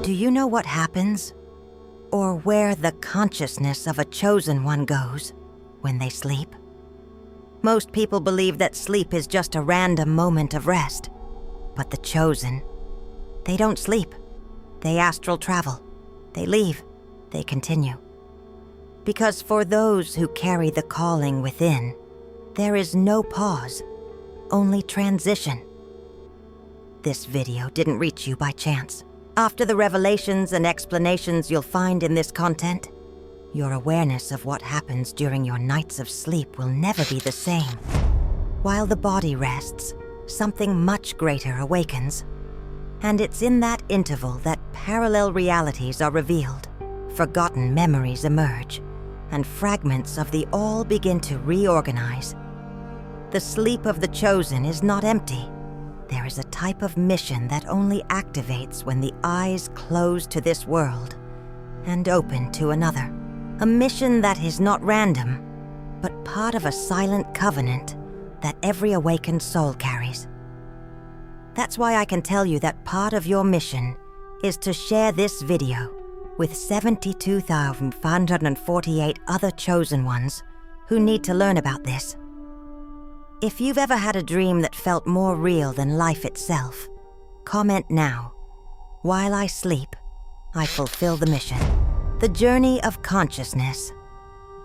Do you know what happens, or where the consciousness of a chosen one goes when they sleep? Most people believe that sleep is just a random moment of rest. But the chosen, they don't sleep. They astral travel. They leave. They continue. Because for those who carry the calling within, there is no pause, only transition. This video didn't reach you by chance. After the revelations and explanations you'll find in this content, your awareness of what happens during your nights of sleep will never be the same. While the body rests, something much greater awakens. And it's in that interval that parallel realities are revealed, forgotten memories emerge, and fragments of the all begin to reorganize. The sleep of the chosen is not empty. There is a type of mission that only activates when the eyes close to this world and open to another. A mission that is not random, but part of a silent covenant that every awakened soul carries. That's why I can tell you that part of your mission is to share this video with 72,548 other chosen ones who need to learn about this. If you've ever had a dream that felt more real than life itself, comment now. While I sleep, I fulfill the mission. The journey of consciousness.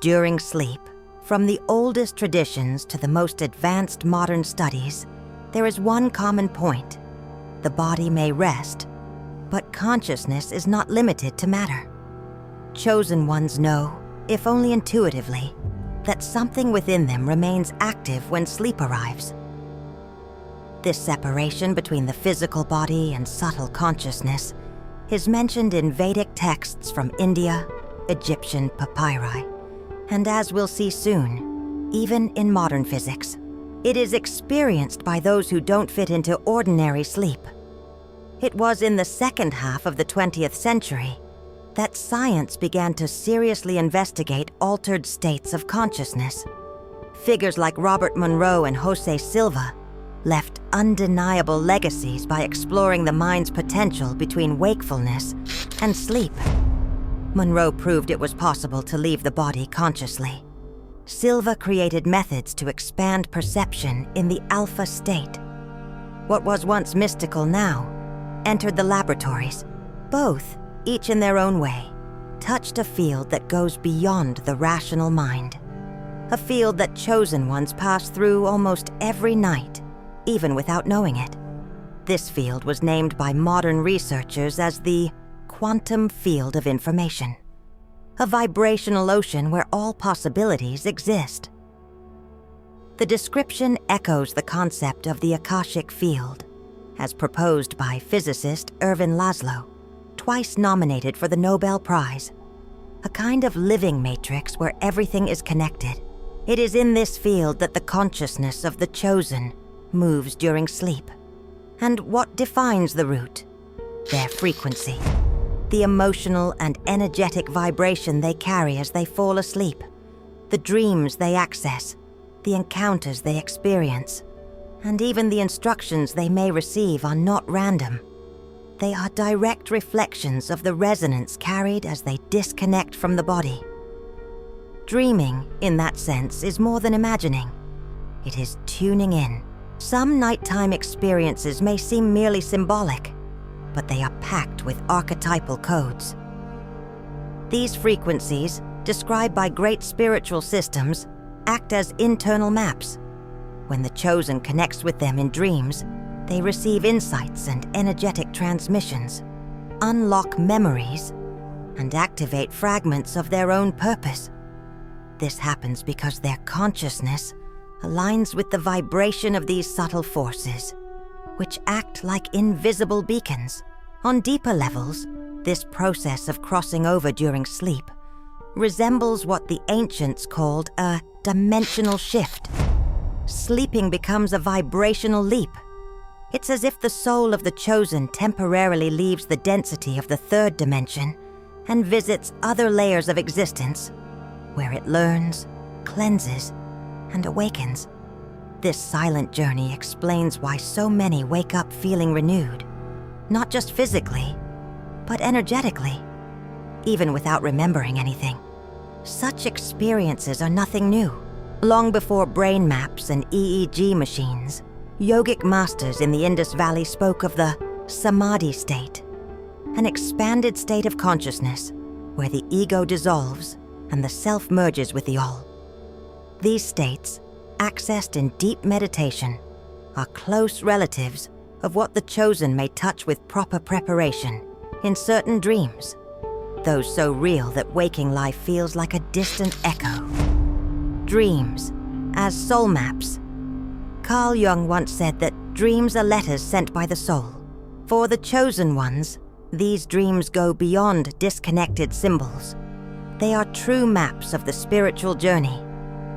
During sleep, from the oldest traditions to the most advanced modern studies, there is one common point. The body may rest, but consciousness is not limited to matter. Chosen ones know, if only intuitively, that something within them remains active when sleep arrives. This separation between the physical body and subtle consciousness is mentioned in Vedic texts from India, Egyptian papyri, and as we'll see soon, even in modern physics. It is experienced by those who don't fit into ordinary sleep. It was in the second half of the 20th century that science began to seriously investigate altered states of consciousness. Figures like Robert Monroe and Jose Silva left undeniable legacies by exploring the mind's potential between wakefulness and sleep. Monroe proved it was possible to leave the body consciously. Silva created methods to expand perception in the alpha state. What was once mystical now entered the laboratories. Both, each in their own way, touched a field that goes beyond the rational mind. A field that chosen ones pass through almost every night, even without knowing it. This field was named by modern researchers as the quantum field of information, a vibrational ocean where all possibilities exist. The description echoes the concept of the Akashic field, as proposed by physicist Ervin Laszlo, twice nominated for the Nobel Prize. A kind of living matrix where everything is connected. It is in this field that the consciousness of the chosen moves during sleep. And what defines the root? Their frequency. The emotional and energetic vibration they carry as they fall asleep. The dreams they access. The encounters they experience. And even the instructions they may receive are not random. They are direct reflections of the resonance carried as they disconnect from the body. Dreaming, in that sense, is more than imagining. It is tuning in. Some nighttime experiences may seem merely symbolic, but they are packed with archetypal codes. These frequencies, described by great spiritual systems, act as internal maps. When the chosen connects with them in dreams, they receive insights and energetic transmissions, unlock memories, and activate fragments of their own purpose. This happens because their consciousness aligns with the vibration of these subtle forces, which act like invisible beacons. On deeper levels, this process of crossing over during sleep resembles what the ancients called a dimensional shift. Sleeping becomes a vibrational leap. It's as if the soul of the chosen temporarily leaves the density of the third dimension and visits other layers of existence, where it learns, cleanses, and awakens. This silent journey explains why so many wake up feeling renewed, not just physically, but energetically, even without remembering anything. Such experiences are nothing new. Long before brain maps and EEG machines, yogic masters in the Indus Valley spoke of the samadhi state, an expanded state of consciousness where the ego dissolves and the self merges with the all. These states, accessed in deep meditation, are close relatives of what the chosen may touch with proper preparation in certain dreams, those so real that waking life feels like a distant echo. Dreams, as soul maps. Carl Jung once said that dreams are letters sent by the soul. For the chosen ones, these dreams go beyond disconnected symbols. They are true maps of the spiritual journey.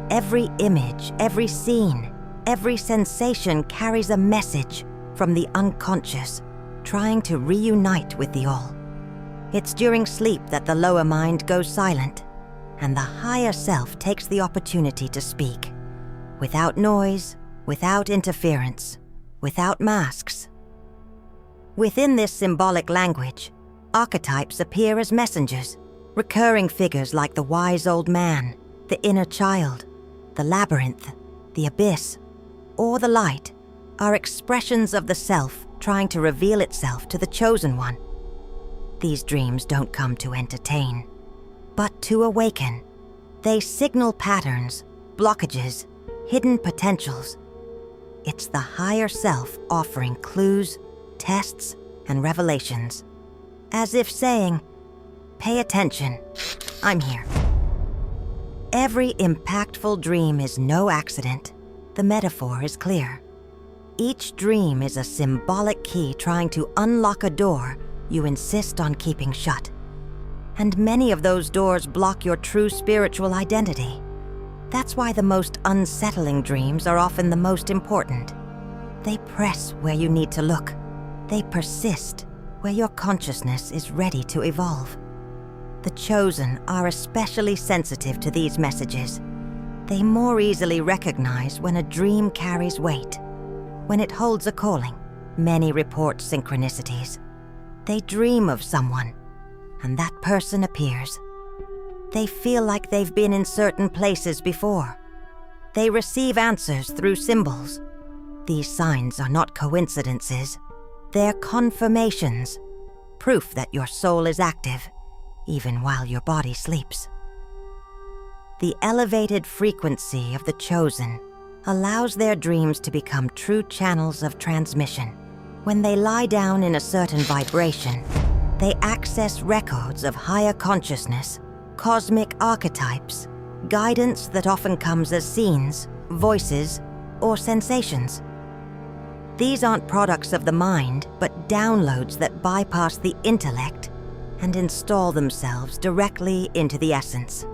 Every image, every scene, every sensation carries a message from the unconscious, trying to reunite with the all. It's during sleep that the lower mind goes silent, and the higher self takes the opportunity to speak, without noise, without interference, without masks. Within this symbolic language, archetypes appear as messengers, recurring figures like the wise old man, the inner child, the labyrinth, the abyss, or the light are expressions of the self trying to reveal itself to the chosen one. These dreams don't come to entertain, but to awaken. They signal patterns, blockages, hidden potentials. It's the higher self offering clues, tests, and revelations, as if saying, "Pay attention, I'm here." Every impactful dream is no accident. The metaphor is clear. Each dream is a symbolic key trying to unlock a door you insist on keeping shut. And many of those doors block your true spiritual identity. That's why the most unsettling dreams are often the most important. They press where you need to look. They persist where your consciousness is ready to evolve. The chosen are especially sensitive to these messages. They more easily recognize when a dream carries weight, when it holds a calling. Many report synchronicities. They dream of someone, and that person appears. They feel like they've been in certain places before. They receive answers through symbols. These signs are not coincidences. They're confirmations, proof that your soul is active, even while your body sleeps. The elevated frequency of the chosen allows their dreams to become true channels of transmission. When they lie down in a certain vibration, they access records of higher consciousness, cosmic archetypes, guidance that often comes as scenes, voices, or sensations. These aren't products of the mind, but downloads that bypass the intellect and install themselves directly into the essence.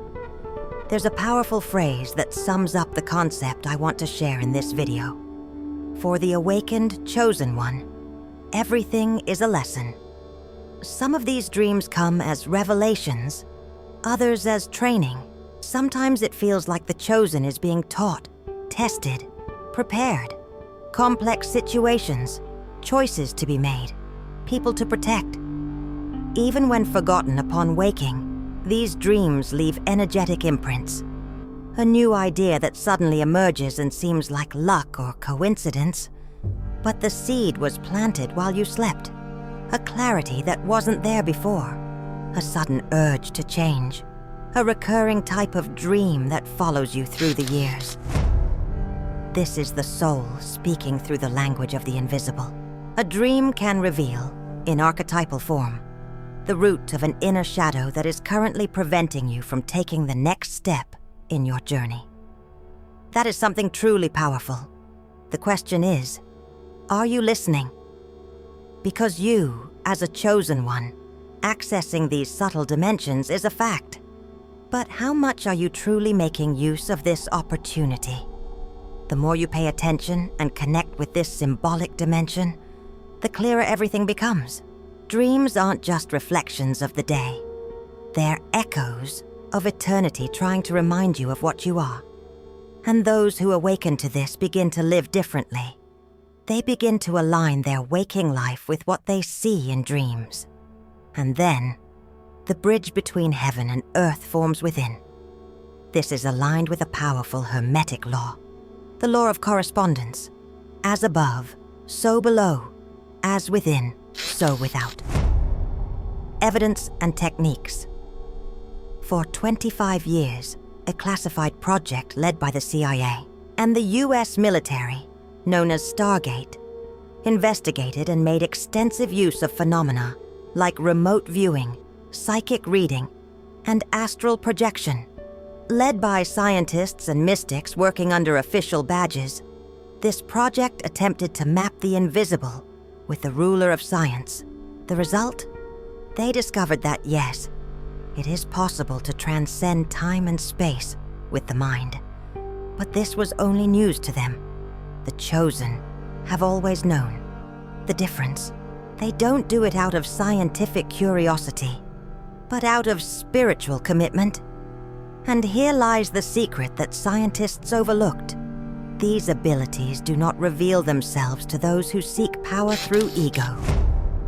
There's a powerful phrase that sums up the concept I want to share in this video. For the awakened chosen one, everything is a lesson. Some of these dreams come as revelations, others as training. Sometimes it feels like the chosen is being taught, tested, prepared. Complex situations, choices to be made, people to protect. Even when forgotten upon waking, these dreams leave energetic imprints. A new idea that suddenly emerges and seems like luck or coincidence, but the seed was planted while you slept. A clarity that wasn't there before, a sudden urge to change, a recurring type of dream that follows you through the years. This is the soul speaking through the language of the invisible. A dream can reveal, in archetypal form, the root of an inner shadow that is currently preventing you from taking the next step in your journey. That is something truly powerful. The question is, are you listening? Because you, as a chosen one, accessing these subtle dimensions is a fact. But how much are you truly making use of this opportunity? The more you pay attention and connect with this symbolic dimension, the clearer everything becomes. Dreams aren't just reflections of the day. They're echoes of eternity trying to remind you of what you are. And those who awaken to this begin to live differently. They begin to align their waking life with what they see in dreams. And then, the bridge between heaven and earth forms within. This is aligned with a powerful Hermetic law, the law of correspondence. As above, so below. As within, so without. Evidence and techniques. For 25 years, a classified project led by the CIA and the US military, known as Stargate, investigated and made extensive use of phenomena like remote viewing, psychic reading, and astral projection. Led by scientists and mystics working under official badges, this project attempted to map the invisible with the ruler of science. The result? They discovered that yes, it is possible to transcend time and space with the mind. But this was only news to them. The chosen have always known. The difference? They don't do it out of scientific curiosity, but out of spiritual commitment. And here lies the secret that scientists overlooked. These abilities do not reveal themselves to those who seek power through ego.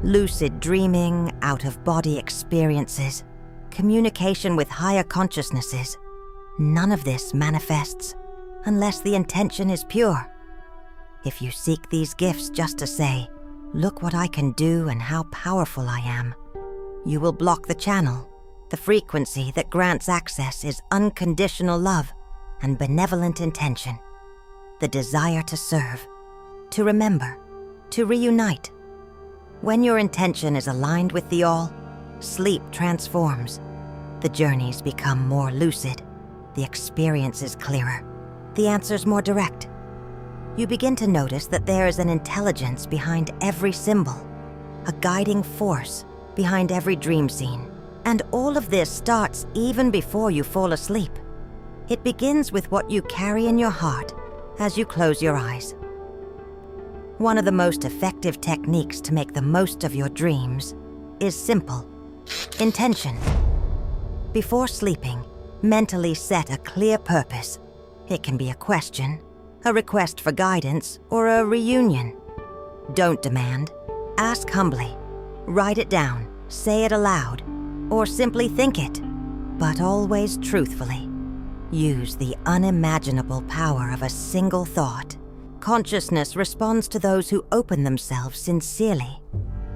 Lucid dreaming, out-of-body experiences, communication with higher consciousnesses. None of this manifests unless the intention is pure. If you seek these gifts just to say, "Look what I can do and how powerful I am," you will block the channel. The frequency that grants access is unconditional love and benevolent intention. The desire to serve, to remember, to reunite. When your intention is aligned with the all, sleep transforms. The journeys become more lucid. The experience is clearer. The answers more direct. You begin to notice that there is an intelligence behind every symbol, a guiding force behind every dream scene. And all of this starts even before you fall asleep. It begins with what you carry in your heart as you close your eyes. One of the most effective techniques to make the most of your dreams is simple: intention. Before sleeping, mentally set a clear purpose. It can be a question, a request for guidance, or a reunion. Don't demand. Ask humbly. Write it down, say it aloud, or simply think it, but always truthfully. Use the unimaginable power of a single thought. Consciousness responds to those who open themselves sincerely,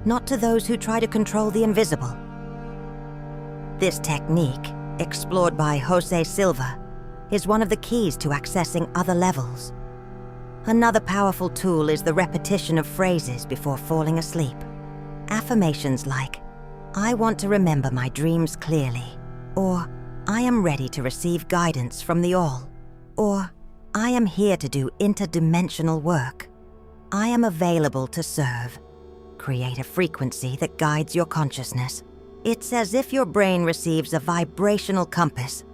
not to those who try to control the invisible. This technique, explored by Jose Silva, is one of the keys to accessing other levels. Another powerful tool is the repetition of phrases before falling asleep. Affirmations like, "I want to remember my dreams clearly," or "I am ready to receive guidance from the all," or "I am here to do interdimensional work," "I am available to serve." Create a frequency that guides your consciousness. It's as if your brain receives a vibrational compass.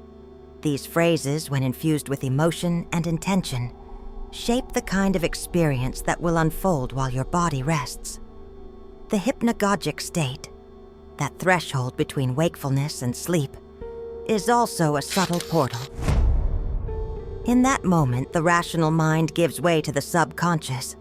These phrases, when infused with emotion and intention, shape the kind of experience that will unfold while your body rests. The hypnagogic state, that threshold between wakefulness and sleep, is also a subtle portal. In that moment, the rational mind gives way to the subconscious.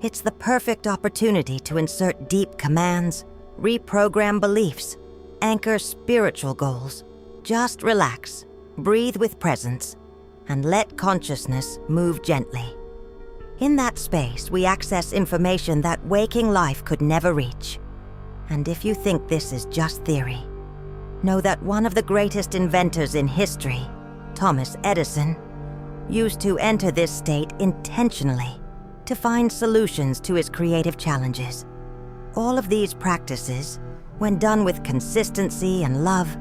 It's the perfect opportunity to insert deep commands, reprogram beliefs, anchor spiritual goals. Just relax, breathe with presence, and let consciousness move gently. In that space, we access information that waking life could never reach. And if you think this is just theory, know that one of the greatest inventors in history, Thomas Edison, used to enter this state intentionally to find solutions to his creative challenges. All of these practices, when done with consistency and love,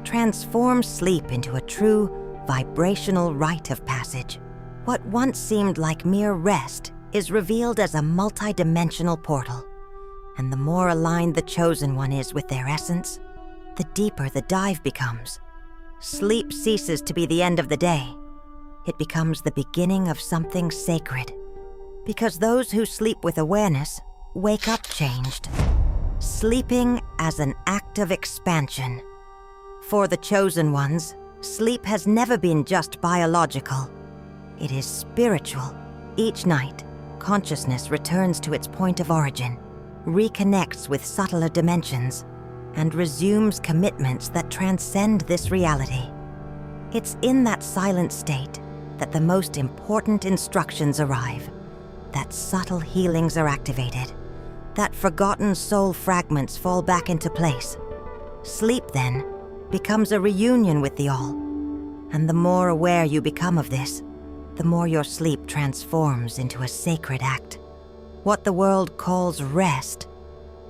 transform sleep into a true vibrational rite of passage. What once seemed like mere rest is revealed as a multidimensional portal. And the more aligned the chosen one is with their essence, the deeper the dive becomes. Sleep ceases to be the end of the day. It becomes the beginning of something sacred. Because those who sleep with awareness wake up changed. Sleeping as an act of expansion. For the chosen ones, sleep has never been just biological. It is spiritual. Each night, consciousness returns to its point of origin, reconnects with subtler dimensions, and resumes commitments that transcend this reality. It's in that silent state that the most important instructions arrive, that subtle healings are activated, that forgotten soul fragments fall back into place. Sleep, then, becomes a reunion with the All, and the more aware you become of this, the more your sleep transforms into a sacred act. What the world calls rest,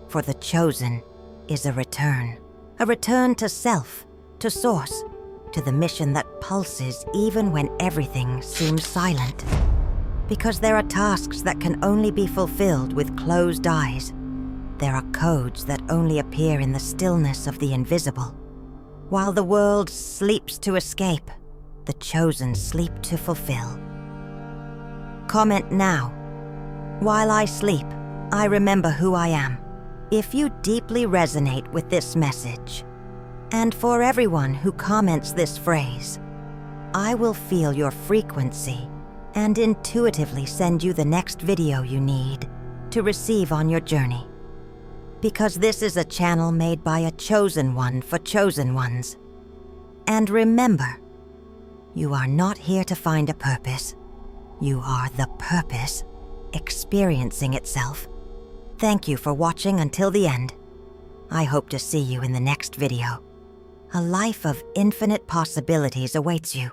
for the chosen, is a return to self, to source, to the mission that pulses even when everything seems silent. Because there are tasks that can only be fulfilled with closed eyes. There are codes that only appear in the stillness of the invisible. While the world sleeps to escape, the chosen sleep to fulfill. Comment now. While I sleep, I remember who I am. If you deeply resonate with this message, and for everyone who comments this phrase, I will feel your frequency and intuitively send you the next video you need to receive on your journey. Because this is a channel made by a chosen one for chosen ones. And remember, you are not here to find a purpose. You are the purpose experiencing itself. Thank you for watching until the end. I hope to see you in the next video. A life of infinite possibilities awaits you.